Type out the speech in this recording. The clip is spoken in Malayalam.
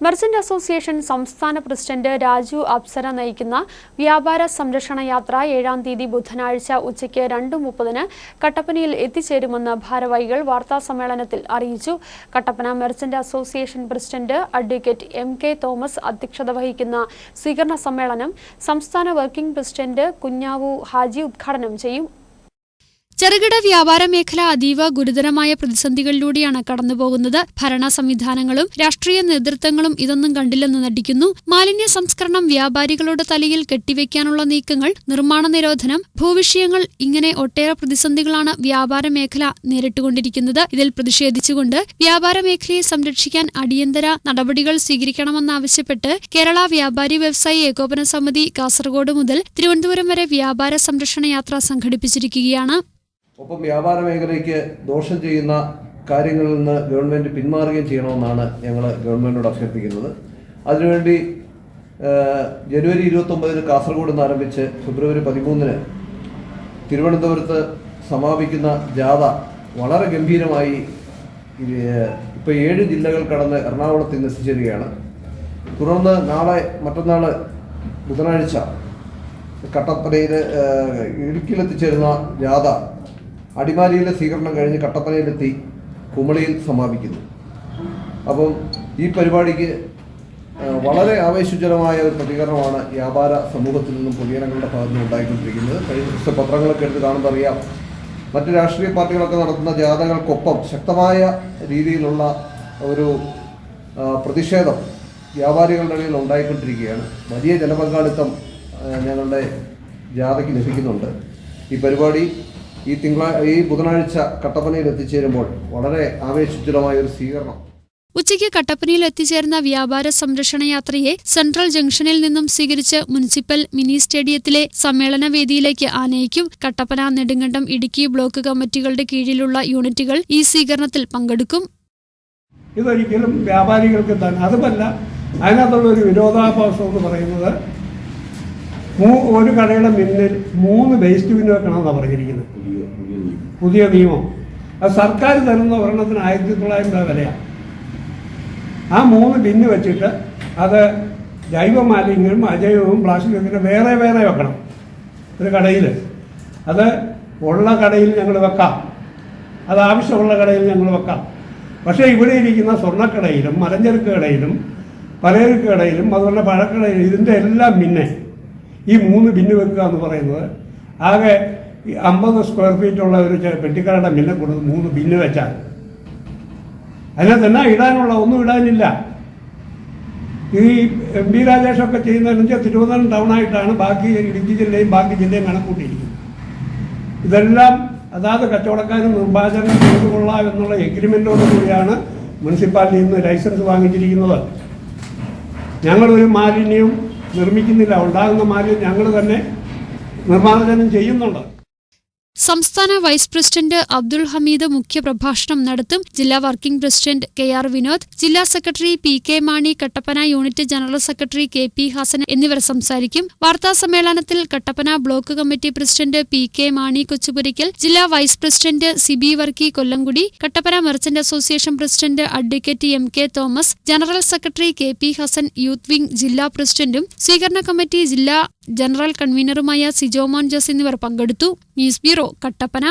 മെർച്ചന്റ് അസോസിയേഷൻ സംസ്ഥാന പ്രസിഡന്റ് രാജു അപ്സര നയിക്കുന്ന വ്യാപാര സംരക്ഷണ യാത്ര 7-ാം തീയതി ബുധനാഴ്ച ഉച്ചയ്ക്ക് 2:30 കട്ടപ്പനയിൽ എത്തിച്ചേരുമെന്ന് ഭാരവാഹികൾ വാർത്താസമ്മേളനത്തിൽ അറിയിച്ചു. Kattappana merchant association president advocate MK Thomas അധ്യക്ഷത വഹിക്കുന്ന സ്വീകരണ സമ്മേളനം സംസ്ഥാന വർക്കിംഗ് പ്രസിഡന്റ് കുഞ്ഞാവു ഹാജി ഉദ്ഘാടനം ചെയ്യും. ചെറുകിട വ്യാപാര മേഖല അതീവ ഗുരുതരമായ പ്രതിസന്ധികളിലൂടെയാണ് കടന്നുപോകുന്നത്. ഭരണ സംവിധാനങ്ങളും രാഷ്ട്രീയ നേതൃത്വങ്ങളും ഇതൊന്നും കണ്ടില്ലെന്ന് നടിക്കുന്നു. മാലിന്യ സംസ്കരണം, വ്യാപാരികളുടെ തലയിൽ കെട്ടിവെക്കാനുള്ള നീക്കങ്ങൾ, നിർമ്മാണ നിരോധനം, ഭൂവിഷയങ്ങൾ, ഇങ്ങനെ ഒട്ടേറെ പ്രതിസന്ധികളാണ് വ്യാപാര മേഖല നേരിട്ടുകൊണ്ടിരിക്കുന്നത്. ഇതിൽ പ്രതിഷേധിച്ചുകൊണ്ട് വ്യാപാര മേഖലയെ സംരക്ഷിക്കാൻ അടിയന്തര നടപടികൾ സ്വീകരിക്കണമെന്നാവശ്യപ്പെട്ട് കേരള വ്യാപാരി വ്യവസായി ഏകോപന സമിതി കാസർഗോഡ് മുതൽ തിരുവനന്തപുരം വരെ വ്യാപാര സംരക്ഷണ യാത്ര സംഘടിപ്പിച്ചിരിക്കുകയാണ്. ഒപ്പം വ്യാപാര മേഖലയ്ക്ക് ദോഷം ചെയ്യുന്ന കാര്യങ്ങളിൽ നിന്ന് ഗവൺമെൻറ് പിന്മാറുകയും ചെയ്യണമെന്നാണ് ഞങ്ങൾ ഗവൺമെൻറ്റിനോട് അഭ്യർത്ഥിക്കുന്നത്. അതിനുവേണ്ടി ജനുവരി 29 കാസർഗോഡ് നിന്ന് ആരംഭിച്ച് ഫെബ്രുവരി 13 തിരുവനന്തപുരത്ത് സമാപിക്കുന്ന ജാഥ വളരെ ഗംഭീരമായി ഇപ്പോൾ 7 ജില്ലകൾ കടന്ന് എറണാകുളത്ത് ഇന്ന് എത്തിച്ചേരുകയാണ്. തുടർന്ന് മറ്റന്നാൾ ബുധനാഴ്ച കട്ടപ്പനയിൽ ഇടുക്കിയിലെത്തിച്ചേരുന്ന ജാഥ അടിമാലിയിലെ സ്വീകരണം കഴിഞ്ഞ് കട്ടപ്പനയിലെത്തി കുമളിയിൽ സമാപിക്കുന്നു. അപ്പം ഈ പരിപാടിക്ക് വളരെ ആവേശജനമായ ഒരു പ്രതികരണമാണ് വ്യാപാര സമൂഹത്തിൽ നിന്നും പൊതുജനങ്ങളുടെ ഭാഗത്ത് നിന്ന് ഉണ്ടായിക്കൊണ്ടിരിക്കുന്നത്. കഴിഞ്ഞ ദിവസത്തെ പത്രങ്ങളൊക്കെ എടുത്ത് കാണുമ്പോൾ അറിയാം, മറ്റ് രാഷ്ട്രീയ പാർട്ടികളൊക്കെ നടത്തുന്ന ജാഥകൾക്കൊപ്പം ശക്തമായ രീതിയിലുള്ള ഒരു പ്രതിഷേധം വ്യാപാരികളുടെ ഇടയിൽ ഉണ്ടായിക്കൊണ്ടിരിക്കുകയാണ്. വലിയ ജനപങ്കാളിത്തം ഞങ്ങളുടെ ജാഥയ്ക്ക് ലഭിക്കുന്നുണ്ട്. ഈ പരിപാടി ഈ ബുധനാഴ്ച കട്ടപ്പനയിൽ എത്തിച്ചേരുമ്പോൾ വളരെ ആവേശജനമായ ഒരു സ്വീകരണം. ഉച്ചയ്ക്ക് കട്ടപ്പനയിൽ എത്തിച്ചേർന്ന വ്യാപാര സംരക്ഷണ യാത്രയെ സെൻട്രൽ ജംഗ്ഷനിൽ നിന്നും സ്വീകരിച്ച് മുനിസിപ്പൽ മിനി സ്റ്റേഡിയത്തിലെ സമ്മേളന വേദിയിലേക്ക് ആനയിക്കും. കട്ടപ്പന, നെടുങ്കണ്ടം, ഇടുക്കി ബ്ലോക്ക് കമ്മിറ്റികളുടെ കീഴിലുള്ള യൂണിറ്റുകൾ ഈ സ്വീകരണത്തിൽ പങ്കെടുക്കും. ഇതൊരിക്കലും വ്യാപാരികൾക്ക് തന്നെ അതുമല്ല, അതിനകത്തുള്ള ഒരു വിരോധാഭാസം എന്ന് പറയുന്നത് ഒരു കടയുടെ മുന്നിൽ 3 വേസ്റ്റ് ബിന്ന് വെക്കണമെന്നാണ് പറഞ്ഞിരിക്കുന്നത്. പുതിയ നിയമം അത് സർക്കാർ തരുന്ന ഒരെണ്ണത്തിന് 1900 രൂപ വിലയാണ്. ആ 3 ബിന്ന് വെച്ചിട്ട് അത് ജൈവ മാലിന്യവും അജൈവവും പ്ലാസ്റ്റിക്കും വേറെ വെക്കണം ഒരു കടയിൽ. അത് ഉള്ള കടയിൽ ഞങ്ങൾ വെക്കാം, അത് ആവശ്യമുള്ള കടയിൽ ഞങ്ങൾ വെക്കാം. പക്ഷേ ഇവിടെ ഇരിക്കുന്ന സ്വർണ്ണക്കടയിലും മലഞ്ചരക്ക് കടയിലും പലചരക്ക് കടയിലും അതുപോലെ പഴക്കടയിലും ഇതിൻ്റെ എല്ലാം പിന്നെ ഈ 3 ബിന്ന് വെക്കുക എന്ന് പറയുന്നത് ആകെ 50 സ്ക്വയർ ഫീറ്റുള്ള ഒരു പെട്ടിക്കടയുടെ മില്ലെ കൊടുത്ത് 3 ബിന്ന് വെച്ചാൽ അതിനകത്ത് തന്നെ ഇടാനുള്ള ഒന്നും ഇടാനില്ല. ഈ MP രാജേഷൊക്കെ ചെയ്യുന്നതെന്ന് വെച്ചാൽ തിരുവനന്തപുരം ടൗണായിട്ടാണ് ബാക്കി ഇടുക്കി ജില്ലയും ബാക്കി ജില്ലയും കണക്കൂട്ടിയിരിക്കുന്നത്. ഇതെല്ലാം അതാത് കച്ചവടക്കാരും നിർമ്മാർജ്ജനം ചെയ്തു കൊള്ളാം എന്നുള്ള എഗ്രിമെൻറ്റോടു കൂടിയാണ് മുനിസിപ്പാലിറ്റിയിൽ നിന്ന് ലൈസൻസ് വാങ്ങിച്ചിരിക്കുന്നത്. ഞങ്ങളൊരു മാലിന്യവും നിർമ്മിക്കുന്നില്ല, ഉണ്ടാകുന്ന മാലിന്യം ഞങ്ങൾ തന്നെ നിർമ്മാർജ്ജനം ചെയ്യുന്നുണ്ട്. സംസ്ഥാന വൈസ് പ്രസിഡന്റ് അബ്ദുൾ ഹമീദ് മുഖ്യപ്രഭാഷണം നടത്തും. ജില്ലാ വർക്കിംഗ് പ്രസിഡന്റ് KR വിനോദ്, ജില്ലാ secretary PK Mani, Kattappana unit general secretary KP Hassan എന്നിവർ സംസാരിക്കും. വാർത്താസമ്മേളനത്തിൽ Kattappana block committee president PK Mani Kochupurackal, ജില്ലാ vice president Siby Varkey Kollamkudy, Kattappana merchant association president advocate MK Thomas, general secretary KP Hassan, youth wing ജില്ലാ പ്രസിഡന്റും സ്വീകരണ കമ്മിറ്റി ജില്ലാ ജനറൽ കൺവീനറുമായ സിജോമോൻ ജോസ് എന്നിവർ പങ്കെടുത്തു. News bureau, Kattappana.